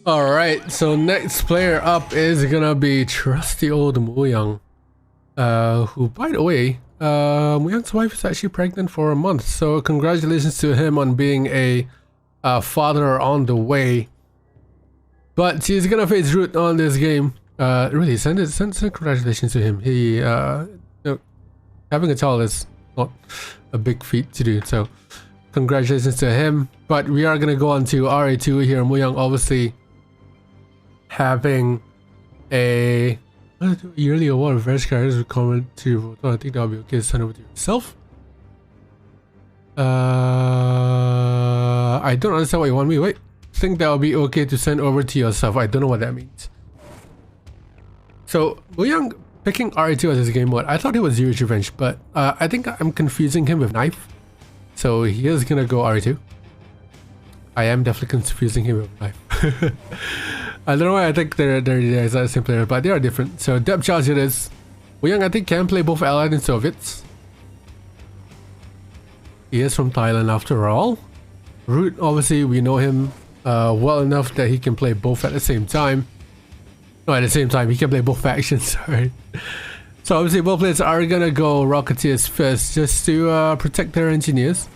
Alright, so next player up is gonna be trusty old Mooyong. Who, by the way, Mooyong's wife is actually pregnant for a month, so congratulations to him on being a father on the way. But he's gonna face Root on this game. Really, send congratulations to him. He, having a child is not a big feat to do, so congratulations to him. But we are gonna go on to RA2 here. Mooyong obviously having a yearly award of various characters with comment to I think that'll be okay to send over to yourself. I don't understand what you want me. Wait, think that'll be okay to send over to yourself. I don't know what that means. So Mooyong picking RA2 as his game mode. I thought it was Zero's Revenge, but I think I'm confusing him with Knife. So he is gonna go RA2. I am definitely confusing him with Knife. I don't know why I think they're the same player, but they are different. So depth charge it is. Mooyong I think can play both Allied and Soviets. He is from Thailand after all. Root, obviously we know him well enough that he can play both at the same time. No, at the same time, he can play both factions, sorry. So obviously both players are gonna go Rocketeers first just to protect their engineers.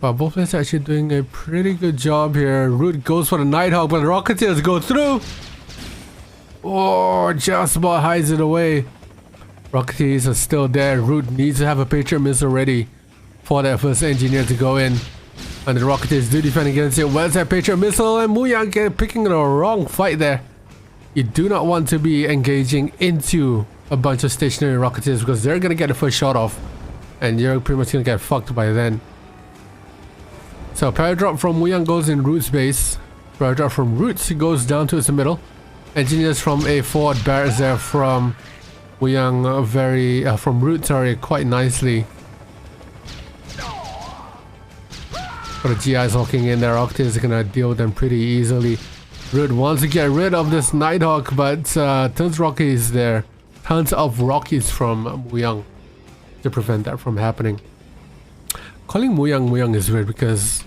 But both players are actually doing a pretty good job here. Root goes for the Nighthawk, but the Rocketeers go through! Oh, just about hides it away. Rocketeers are still there. Root needs to have a Patriot missile ready for that first engineer to go in. And the Rocketeers do defend against it. Where's that Patriot missile? And Mooyong picking the wrong fight there. You do not want to be engaging into a bunch of stationary Rocketeers because they're gonna get the first shot off. And you're pretty much gonna get fucked by then. So Paradrop from Mooyong goes in Root's base. Paradrop from Roots goes down to the middle. Engineers from a forward barracks there from Mooyong from Root, sorry, quite nicely. But the GIs hawking in there, Rocketeers are gonna deal with them pretty easily. Root wants to get rid of this Nighthawk, but tons of Rockies there. Tons of Rockies from Mooyong to prevent that from happening. Calling Mooyong is weird because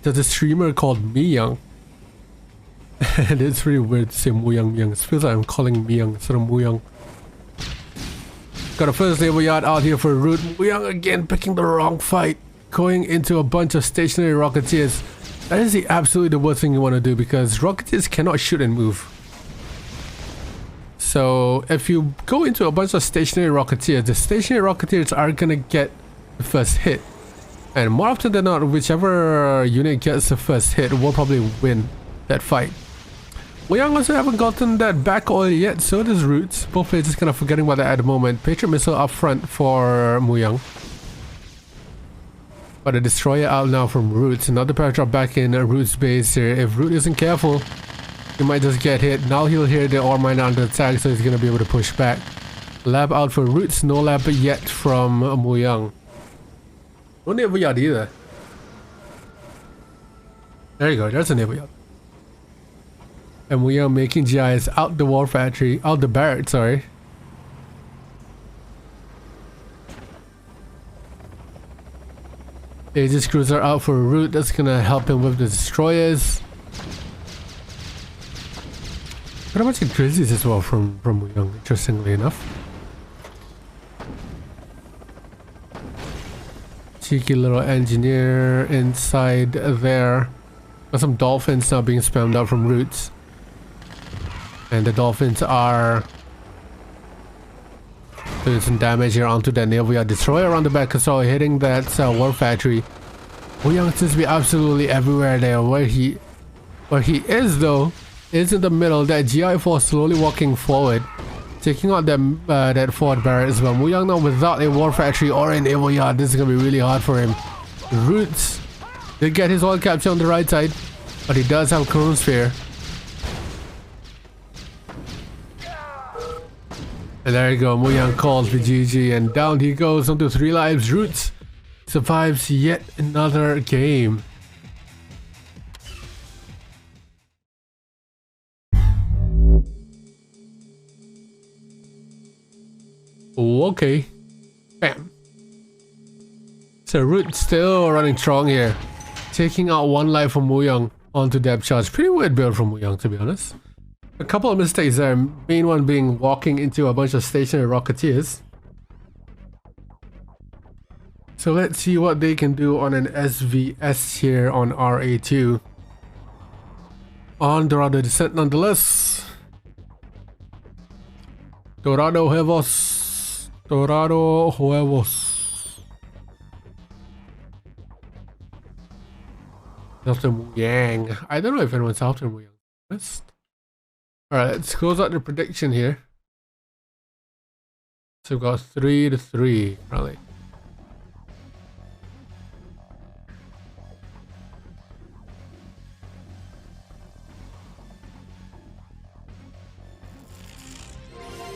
there's a streamer called Mooyong. And it's really weird to say Mooyong. It feels like I'm calling Mooyong instead of Mooyong. Got a first naval yard out here for Root. Mooyong again picking the wrong fight. Going into a bunch of stationary Rocketeers. That is absolutely the worst thing you want to do because Rocketeers cannot shoot and move. So if you go into a bunch of stationary Rocketeers, the stationary Rocketeers are gonna get the first hit. And more often than not, whichever unit gets the first hit will probably win that fight. Mooyong also haven't gotten that back oil yet, so does Roots. Both players just kind of forgetting about that at the moment. Patriot missile up front for Mooyong. But a destroyer out now from Roots. Another Paradrop back in Roots base here. If Root isn't careful, he might just get hit. Now he'll hear the ore mine under attack, so he's gonna be able to push back. Lab out for Roots, no lab yet from Mooyong. No naval yard either. There you go, there's a naval yard. And Mooyong making GIs out the war factory, out the barrack, sorry. Aegis cruiser out for a Root, that's gonna help him with the destroyers. Got a bunch of grizzlies as well from Mooyong, interestingly enough. Cheeky little engineer inside there. Got some dolphins now being spammed out from Roots. And the dolphins are doing some damage here onto that naval yard. Destroyer around the back as well, hitting that war factory. Mooyong seems to be absolutely everywhere there. Where he is though, is in the middle. That GI force slowly walking forward, taking out that forward barrack as well. Mooyong now without a war factory or a naval yard. This is gonna be really hard for him. Roots did get his oil capture on the right side, but he does have Chronosphere. And there you go, Mooyong calls for GG, and down he goes onto 3 lives. Roots survives yet another game. Okay. Bam. So Root still running strong here. Taking out 1 life from Mooyong. onto depth charge. Pretty weird build from Mooyong, to be honest. A couple of mistakes there. Main one being walking into a bunch of stationary Rocketeers. So let's see what they can do on an SVS here on RA2. On Dorado Descent nonetheless. Dorado Huevos. Dorado Huevos. After Mooyong. I don't know if anyone's after Mooyong. Alright, let's close out the prediction here. So we've got 3-3 probably.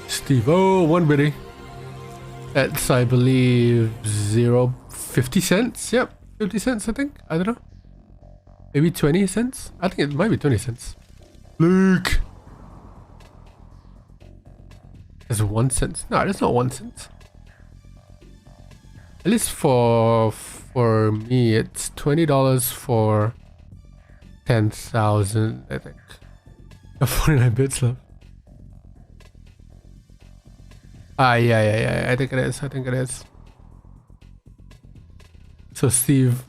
Steve, oh, 1 biddy. That's, I believe, 50 cents. Yep, 50 cents, I think. I don't know. Maybe 20 cents? I think it might be 20 cents. Luke! There's 1 cent. No, there's not 1 cent. At least for me, it's $20 for 10,000, I think. 49 bits left. Yeah. I think it is. I think it is. So Steve,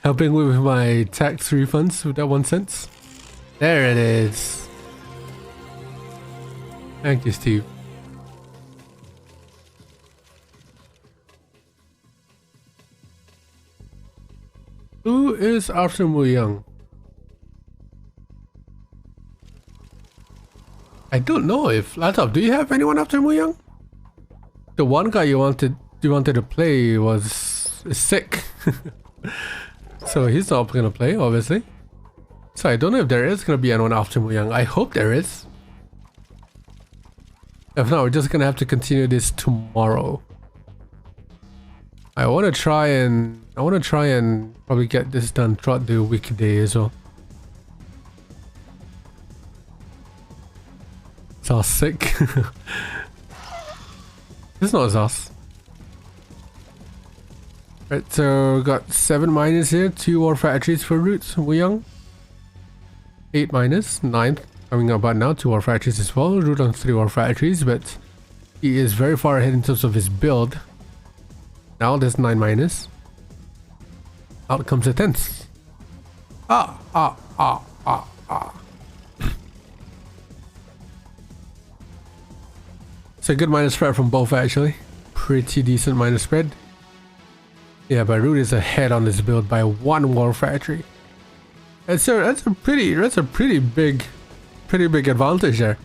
helping with my tax refunds with that 1 cent. There it is. Thank you, Steve. Who is after Mooyong? I don't know if Latof, do you have anyone after Mooyong? The one guy you wanted to play was sick. So he's not gonna play, obviously. So I don't know if there is gonna be anyone after Mooyong. I hope there is. If not, we're just gonna have to continue this tomorrow. I wanna try and probably get this done throughout the weekday as well. Zos sick. It's not Zos. Right, so got 7 minus here, 2 war factories for Roots, Mooyong. 8 minus, 9th coming up about now, 2 war factories as well. Root on 3 war factories, but he is very far ahead in terms of his build. Now there's 9 minus. Out comes the 10th. It's a good minus spread from both actually. Pretty decent minus spread. Yeah, but Root is ahead on this build by 1 war factory. And so that's a pretty big advantage there.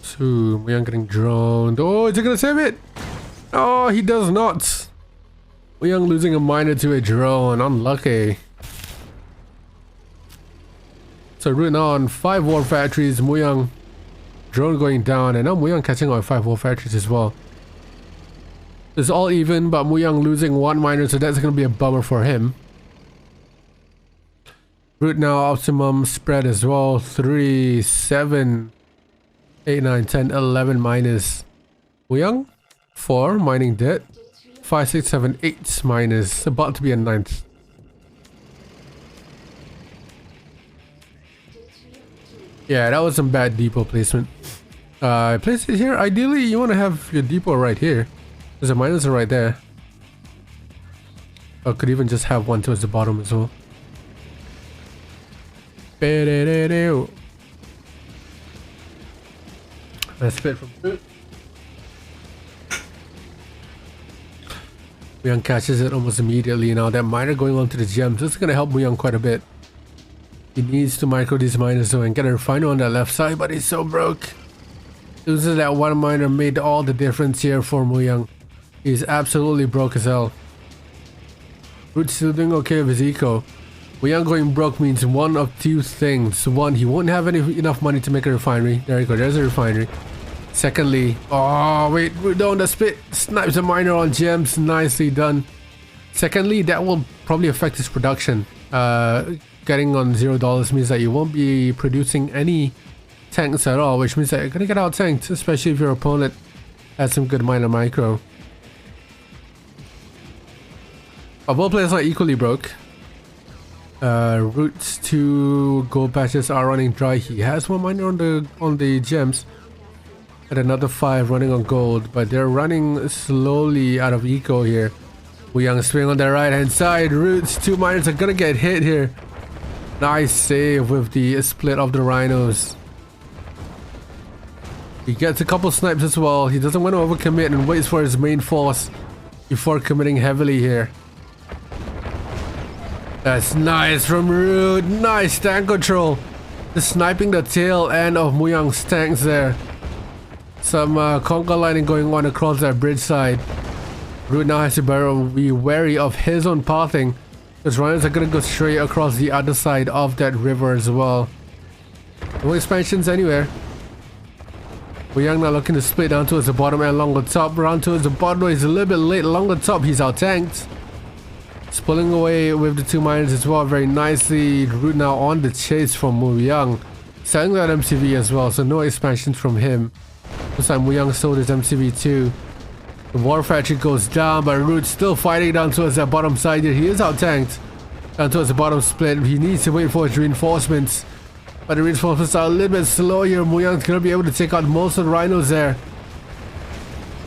So Mooyong getting droned. Oh, is he gonna save it? Oh, he does not. Mooyong losing a miner to a drone. Unlucky. So Root now on 5 war factories. Mooyong drone going down, and now Mooyong catching on 5 war factories as well. It's all even, but Mooyong losing 1 miner, so that's gonna be a bummer for him. Root now optimum spread as well. 3, 7, 8, 9, 10, 11 minus. Mooyong 4 mining dead. 5, 6, 7, 8 minus. About to be a 9th. Yeah, that was some bad depot placement. Place it here. Ideally, you want to have your depot right here. There's a minus right there. Or could even just have one towards the bottom as well. Nice spit from Root. Mooyong catches it almost immediately. Now that miner going on to the gems, this is going to help Mooyong quite a bit. He needs to micro these miners though and get a refiner on that left side, but he's so broke. Losing that 1 miner made all the difference here for Mooyong. He's absolutely broke as hell. Root's still doing okay with his eco. Mooyong going broke means one of two things. One, he won't have enough money to make a refinery. There you go, there's a refinery. Secondly, oh wait, we're down the split. Snipes a miner on gems, nicely done. Secondly, that will probably affect his production. Getting on $0 means that you won't be producing any tanks at all, which means that you're gonna get out tanked, especially if your opponent has some good miner micro. But both players are equally broke. Routes to gold patches are running dry. He has one miner on the gems and another 5 running on gold, but they're running slowly out of eco here. Mooyong swing on the right hand side. Routes, 2 miners are gonna get hit here. Nice save with the split of the rhinos. He gets a couple snipes as well. He doesn't want to overcommit and waits for his main force before committing heavily here. That's nice from Root. Nice tank control. Just sniping the tail end of Mooyong's tanks there. Some conga lining going on across that bridge side. Root now has to be wary of his own pathing, because rhinos are going to go straight across the other side of that river as well. No expansions anywhere. Mooyong now looking to split down towards the bottom and along the top. Round towards the bottom, he's a little bit late along the top. He's out tanked. He's pulling away with the 2 miners as well very nicely. Root now on the chase from Mooyong. Selling that MCV as well, so no expansions from him. This time Mooyong sold his MCV too. The war factory goes down, but Root's still fighting down towards that bottom side here. He is out tanked. Down towards the bottom split. He needs to wait for his reinforcements. But the reinforcements are a little bit slow here. Mooyong's gonna be able to take out most of the rhinos there.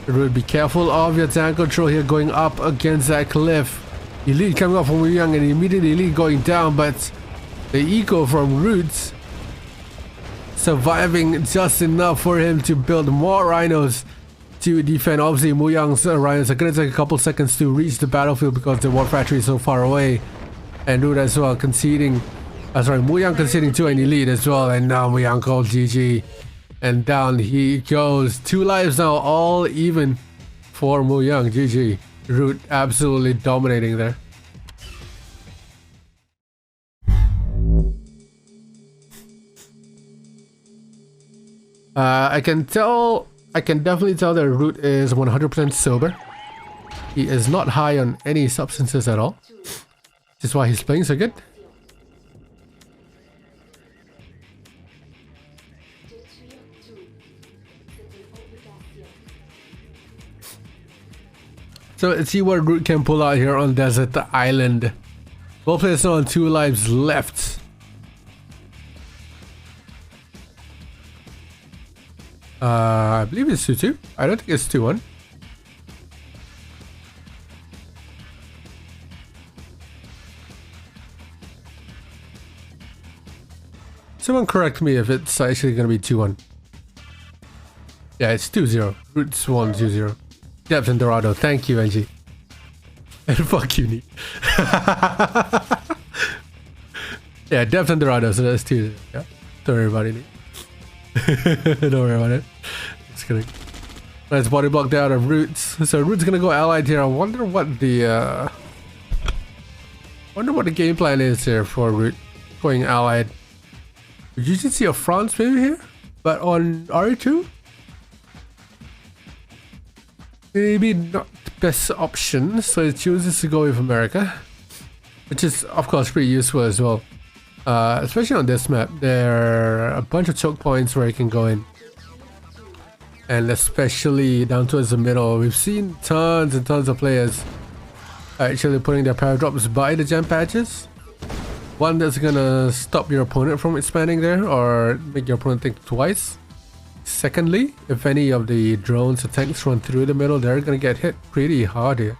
Root, be careful of your tank control here going up against that cliff. Elite coming up from Mooyong and immediately Elite going down, but the eco from Roots surviving just enough for him to build more rhinos to defend. Obviously Mooyong's rhinos are going to take a couple seconds to reach the battlefield because the war factory is so far away, and Root as well conceding, Mooyong conceding to an Elite as well, and now Mooyong called GG and down he goes. 2 lives now, all even for Mooyong. GG. Root absolutely dominating there. I can definitely tell that Root is 100% sober. He is not high on any substances at all. This is why he's playing so good. So let's see what Root can pull out here on Desert Island. Both players now on 2 lives left. I believe it's 2-2. I don't think it's 2-1. Someone correct me if it's actually going to be 2-1. Yeah, it's 2-0. Root's won 2-0. Depth and Dorado. Thank you, Angie. And fuck you, Neat. Yeah, Depth and Dorado, so that's 2-0. Yeah. Don't worry about it, Neat. Don't worry about it. Just kidding. Nice body block there out of Roots. So Roots gonna go allied here. I wonder what the game plan is here for Root going allied. Would you just see a France maybe here? But on RE2? Maybe not the best option, so it chooses to go with America, which is of course pretty useful as well. Especially on this map, there are a bunch of choke points where you can go in, and especially down towards the middle, we've seen tons and tons of players actually putting their paradrops by the gem patches. One that's gonna stop your opponent from expanding there or make your opponent think twice. Secondly, if any of the drones or tanks run through the middle, they're gonna get hit pretty hard here.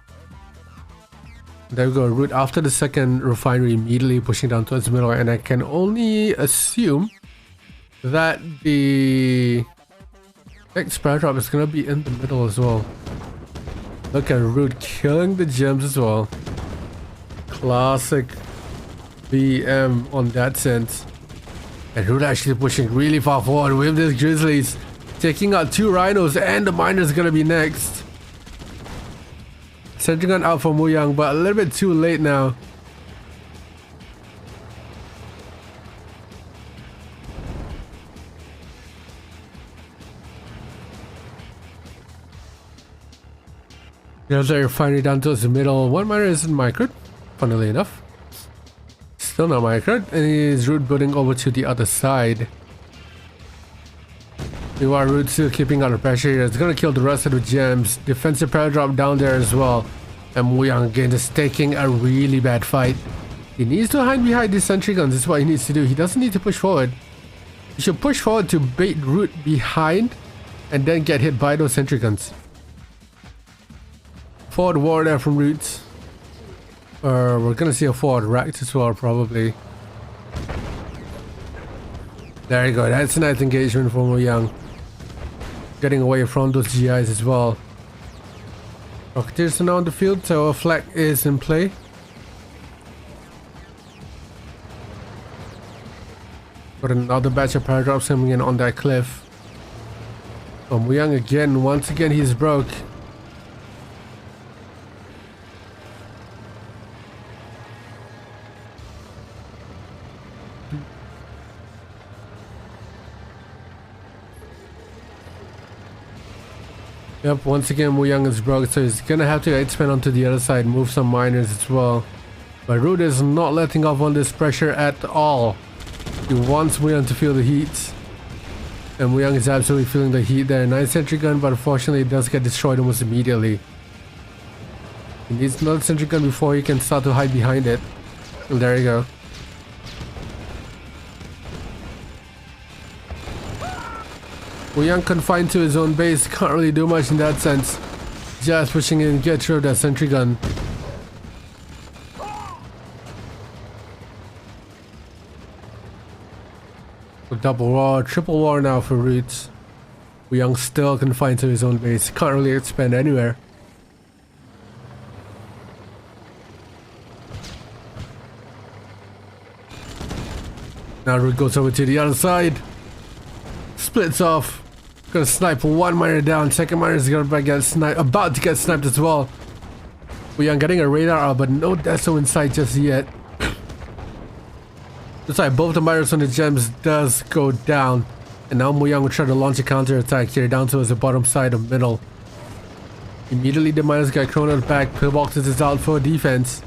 There we go, Root after the second refinery immediately pushing down towards the middle, and I can only assume that the next paradrop is gonna be in the middle as well. Look at Root killing the gems as well. Classic BM on that sense. And Root actually pushing really far forward with this Grizzlies, taking out 2 rhinos, and the miner's gonna be next. Sentry gun out for Mooyong, but a little bit too late now. There's a refinery down towards the middle. One miner isn't microed, funnily enough. Still not microed, and he's root building over to the other side. Meanwhile, root still keeping under pressure here. It's gonna kill the rest of the gems. Defensive power drop down there as well. And Mooyong again is taking a really bad fight. He needs to hide behind these sentry guns. This is what he needs to do. He doesn't need to push forward. He should push forward to bait root behind and then get hit by those sentry guns. Forward ward there from roots. We're gonna see a forward racked as well, probably. There you go. That's a nice engagement for Mooyong. Getting away from those GIs as well. Rocketeers are now on the field, so a flag is in play. Got another batch of paradrops coming in on that cliff. Oh, Mooyong again. Once again, he's broke. Yep, once again Mooyong is broke, so he's gonna have to expand onto the other side, move some miners as well. But Root is not letting off on this pressure at all. He wants Mooyong to feel the heat. And Mooyong is absolutely feeling the heat there. Nice sentry gun, but unfortunately it does get destroyed almost immediately. He needs another sentry gun before he can start to hide behind it. And there you go. Mooyong confined to his own base, can't really do much in that sense. Just pushing in, get rid of that sentry gun. Double war, triple war now for Roots. Mooyong still confined to his own base, can't really expand anywhere. Now Root goes over to the other side. Splits off. Gonna snipe one miner down. Second miner is gonna get sniped. About to get sniped as well. Mooyong getting a radar out, but no Deso in sight just yet. Looks like both the miners on the gems does go down. And now Mooyong will try to launch a counter attack here down towards the bottom side of middle. Immediately the miners get chronoed back. Pillboxes is out for defense.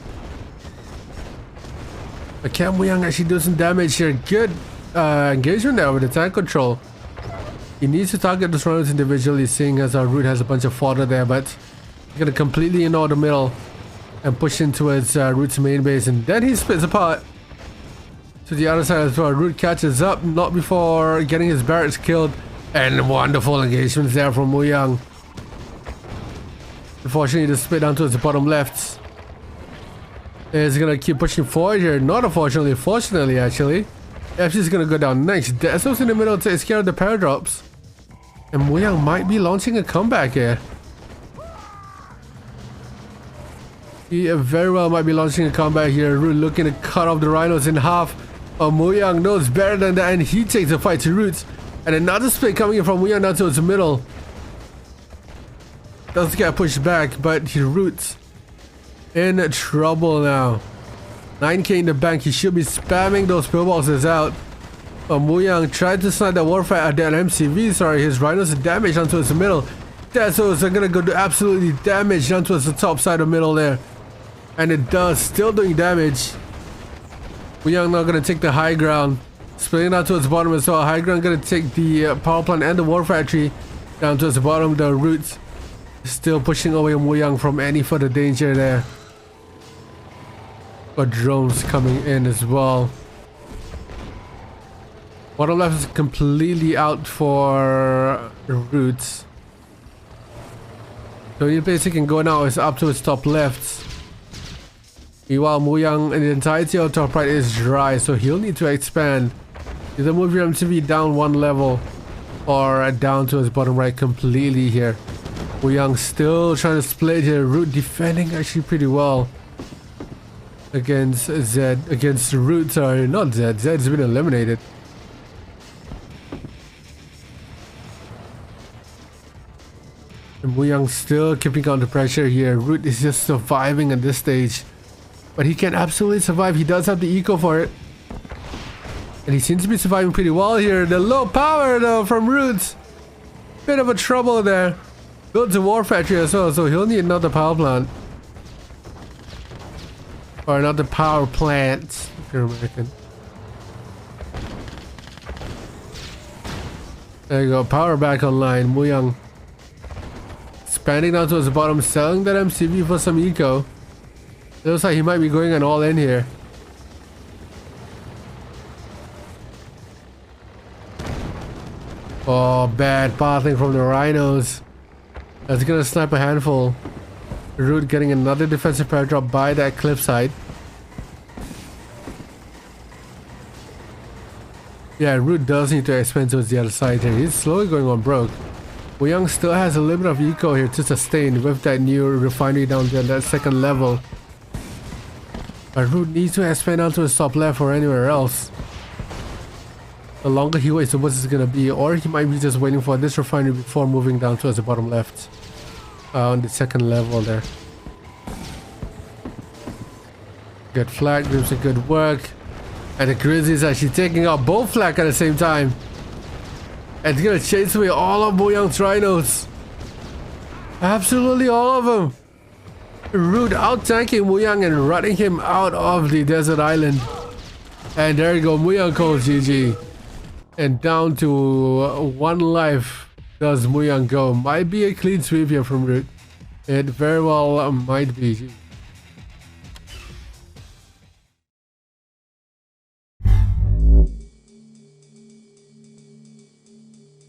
But can Mooyong actually do some damage here? Good engagement there with the tank control. He needs to target the runners individually, seeing as our Root has a bunch of fodder there, but he's gonna completely ignore the middle and push in towards Root's main base, and then he splits apart to the other side as well. Root catches up, not before getting his barracks killed, and wonderful engagements there from Mooyong. Unfortunately, the split down towards the bottom left. Is gonna keep pushing forward here. Not unfortunately, fortunately actually. FC's gonna go down next. Deso's in the middle to scare the paradrops. And Mooyong might be launching a comeback here. He very well might be launching a comeback here. Root looking to cut off the rhinos in half. Oh, Mooyong knows better than that, and he takes the fight to Roots. And another split coming in from Mooyong down towards the middle. Does get pushed back, but he Roots in trouble now. 9k in the bank. He should be spamming those pillboxes out. But Mooyong tried to snipe the warfare at that MCV. Sorry, his rhinos are damaged down towards the middle. Desos are gonna go do absolutely damage down towards the top side of middle there. And it does, still doing damage. Mooyong now gonna take the high ground. Splitting out towards the bottom as well. High ground gonna take the power plant and the war factory down towards the bottom. The Roots still pushing away Mooyong from any further danger there. Got drones coming in as well. Bottom left is completely out for Roots. The only place he can go now is up to his top left. Meanwhile, Mooyong and the entirety of top right is dry, so he'll need to expand. Either move your MTV down one level or down to his bottom right completely here. Mooyong still trying to split here. Root defending actually pretty well against Zed, against Root, sorry, not Zed. Zed's been eliminated. And Mooyong still keeping under pressure here. Root is just surviving at this stage. But he can absolutely survive. He does have the eco for it. And he seems to be surviving pretty well here. The low power though from Roots. Bit of a trouble there. builds a war factory as well, so he'll need another power plant. Or another power plant, if you're American. There you go, power back online. Mooyong expanding down towards the bottom, selling that MCV for some eco. It looks like he might be going an all in here. Oh, bad pathing from the rhinos. That's gonna snipe a handful. Root getting another defensive power drop by that cliffside. Yeah, Root does need to expand towards the other side here. He's slowly going on broke. Mooyong still has a little bit of eco here to sustain with that new refinery down there, that second level. But Root needs to expand down to his top left or anywhere else. The longer he waits, the worse it's gonna be. Or he might be just waiting for this refinery before moving down towards the bottom left. On the second level there. Good flag, doing some good work. And the Grizzlies actually taking out both flag at the same time. And it's gonna chase away all of Mooyong's rhinos. Absolutely all of them. Root out-tanking Mooyong and running him out of the desert island. And there you go, Mooyong calls GG. And down to 1 life does Mooyong go. Might be a clean sweep here from Root. It very well might be.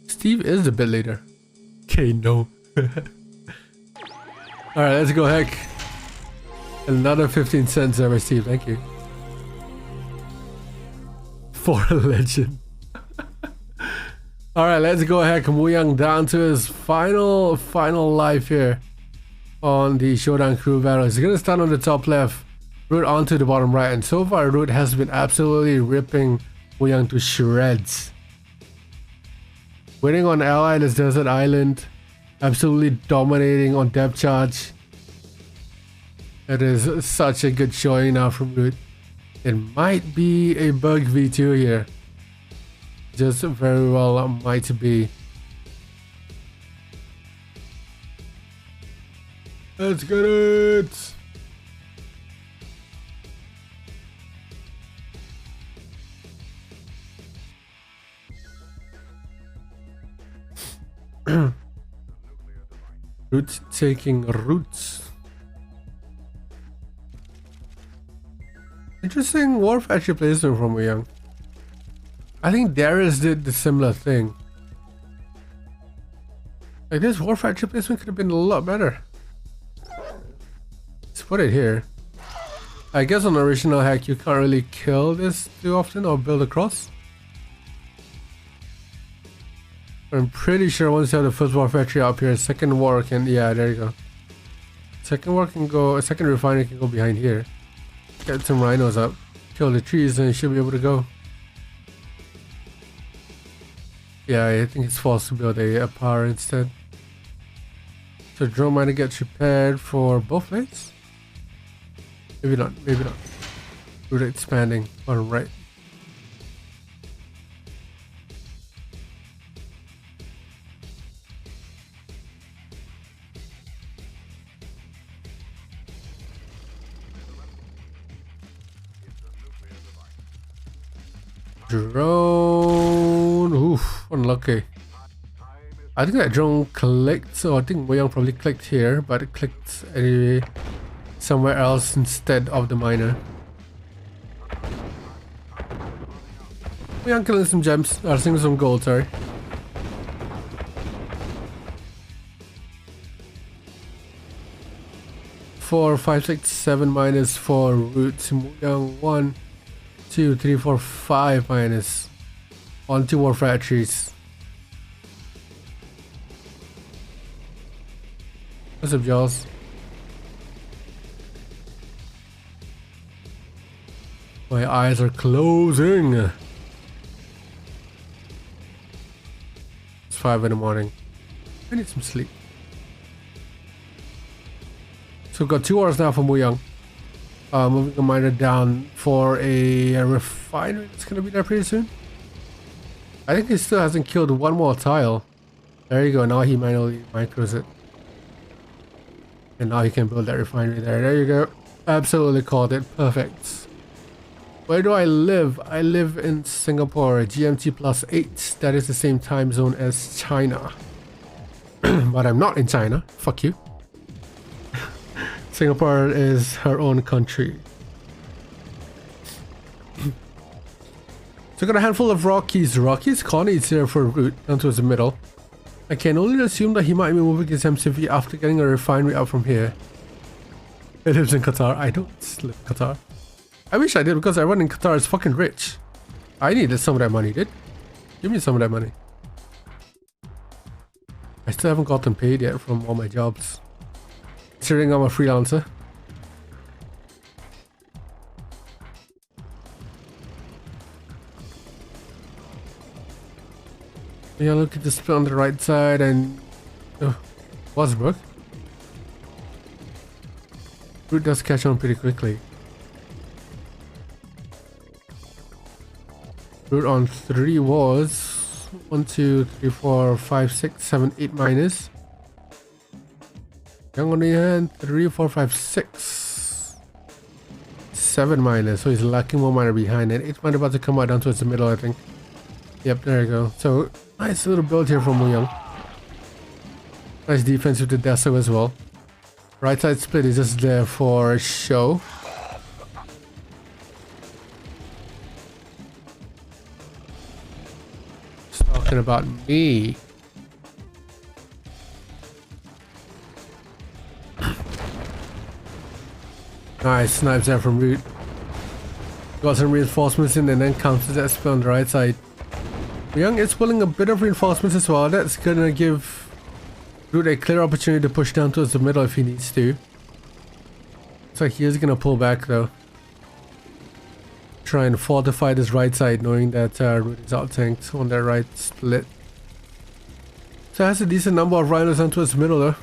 Steve is the bit later. Okay, no. Alright, let's go heck. Another 15 cents there, Steve. Thank you. For a legend. Alright, let's go heck. Mooyong down to his final life here on the Showdown crew battle. He's gonna start on the top left, Root onto the bottom right, and so far Root has been absolutely ripping Mooyong to shreds. Winning on Ally in this desert island, absolutely dominating on depth charge. It is such a good showing now from Root. It might be a bug v2 here. Just very well might be. Let's get it! Roots taking roots. Interesting war factory placement from Mooyong. I think Darius did the similar thing. Like this war factory placement could have been a lot better. Let's put it here. I guess on original hack you can't really kill this too often or build across. I'm pretty sure once you have the first war factory up here, second war can, yeah, there you go. Second war can go, second refinery can go behind here. Get some rhinos up, kill the trees, and you should be able to go. Yeah, I think it's false to build a power instead. So drone miner gets repaired for both lanes? Maybe not, maybe not. Root expanding, bottom right. Drone, oof, unlucky. I think that drone clicked, so I think Mooyong probably clicked here, but it clicked anyway somewhere else instead of the miner. Mooyong killing some gems, or seeing some gold, sorry. Four, 5, 6, 7 minus 4 roots. Mooyong 1, 2, 3, 4, 5 minus on 2 more factories. What's up, Jaws? My eyes are closing. It's 5 in the morning. I need some sleep. So we've got 2 hours now for Mooyong. Moving a miner down for a refinery that's gonna be there pretty soon. I think he still hasn't killed 1 more tile. There you go, now he manually micros it. And now you can build that refinery there. There you go. Absolutely called it. Perfect. Where do I live? I live in Singapore, GMT +8. That is the same time zone as China. But I'm not in China. Fuck you. Singapore is her own country. So I got a handful of Rockies. Rockies Connie is here for a route down towards the middle. I can only assume that he might be moving his MCV after getting a refinery out from here. He lives in Qatar. I don't live in Qatar. I wish I did because everyone in Qatar is fucking rich. I needed some of that money, dude. Give me some of that money. I still haven't gotten paid yet from all my jobs. Considering I'm a freelancer. Yeah, look at the split on the right side and... Oh, Wasbrook. Route does catch on pretty quickly. Route on 3 was 1, 2, 3, 4, 5, 6, 7, 8 minus. Young on the hand, 3, 4, 5, 6. 7 minus, so he's lacking 1 minor behind it. 8 minor about to come out down towards the middle, I think. Yep, there you go. So, nice little build here from Mooyong. Nice defense with the Deso as well. Right side split is just there for show. Just talking about me. Nice snipes there from Root. Got some reinforcements in and then counters that split on the right side. Mooyong is pulling a bit of reinforcements as well. That's gonna give Root a clear opportunity to push down towards the middle if he needs to. Looks like he is gonna pull back though. Try and fortify this right side knowing that Root is out tanked on that right split. So it has a decent number of rhinos down towards the middle though.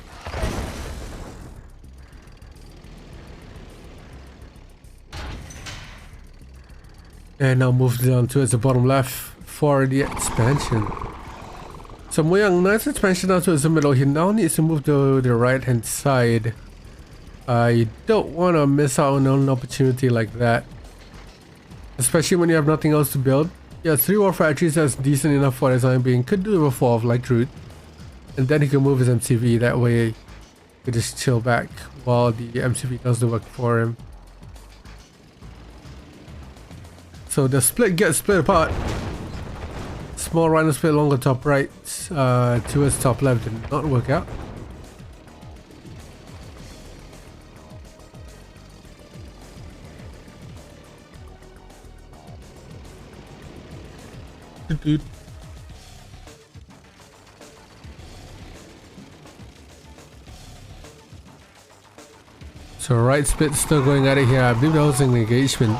And now move down towards the bottom left for the expansion. So Mooyong, nice expansion down towards the middle. He now needs to move to the right hand side. You don't want to miss out on an opportunity like that. Especially when you have nothing else to build. Yeah, 3 war factories that's decent enough for the time being. Could do a 4 of like Root. And then he can move his MCV. That way he just chill back while the MCV does the work for him. So the split gets split apart. Small rhino split longer top right, towards top left did not work out. So right split still going at it here. I believe that was an engagement.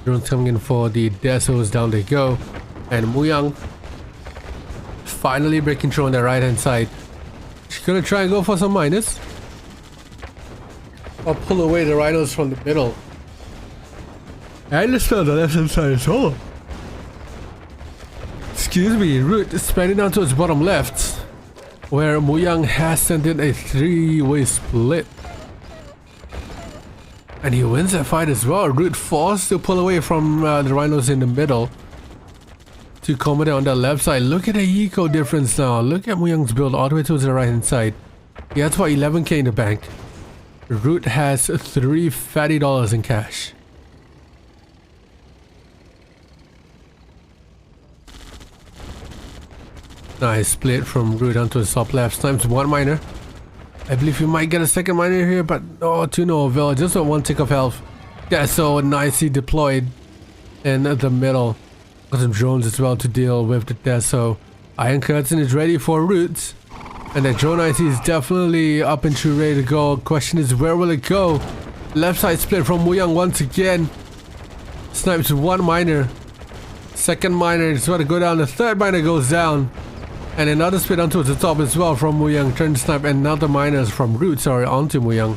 Drones coming in for the Desos, down they go. And Mooyong finally breaking through on the right hand side. She's gonna try and go for some minus. Or pull away the rhinos from the middle. And it's still on the left hand side as well. Excuse me, Root is spreading down towards bottom left. Where Mooyong has sent in a 3-way split. And he wins that fight as well. Root forced to pull away from the rhinos in the middle to accommodate on the left side. Look at the eco difference now. Look at Mooyong's build all the way towards the right hand side. He has about 11k in the bank. Root has $3 fatty in cash. Nice split from Root onto the top left. Snipes 1 miner. I believe you might get a second miner here, but no, to no avail. Just a 1 tick of health. That's so nicely deployed in the middle. Got some drones as well to deal with the Deso. Iron Curtain is ready for Roots. And the drone IC is definitely up and true, ready to go. Question is, where will it go? Left side split from Mooyong once again. Snipes 1 miner. Second miner is going to go down. The third miner goes down. And another split onto the top as well from Mooyong. Trying to snipe another miners from Root, sorry, onto Mooyong.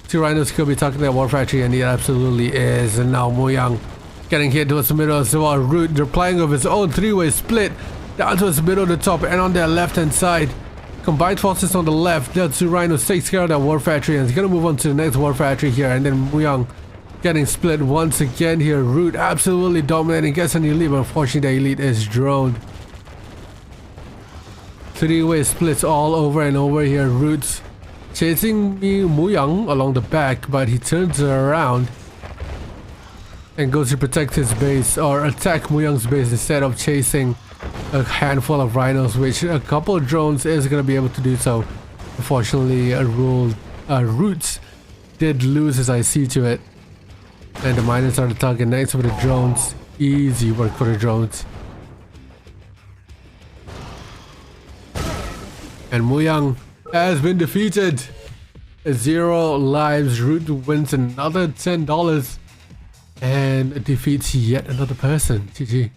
2 rhinos could be talking that war factory, and he absolutely is. And now Mooyong getting hit towards the middle as well. Root replying of his own 3-way split down towards the middle of the top and on their left hand side. Combined forces on the left. The two rhinos takes care of that war factory and is gonna move on to the next war factory here. And then Mooyong getting split once again here. Root absolutely dominating, gets an elite, but unfortunately the elite is droned. Three-way splits all over and over here. Root's chasing Mooyong along the back, but he turns around and goes to protect his base or attack Mooyong's base instead of chasing a handful of rhinos, which a couple of drones is going to be able to do so. Unfortunately, Roots did lose his IC to it. And the miners are the target next for the drones. Easy work for the drones. And Mooyong has been defeated. 0 lives. Root wins another $10 and defeats yet another person. GG.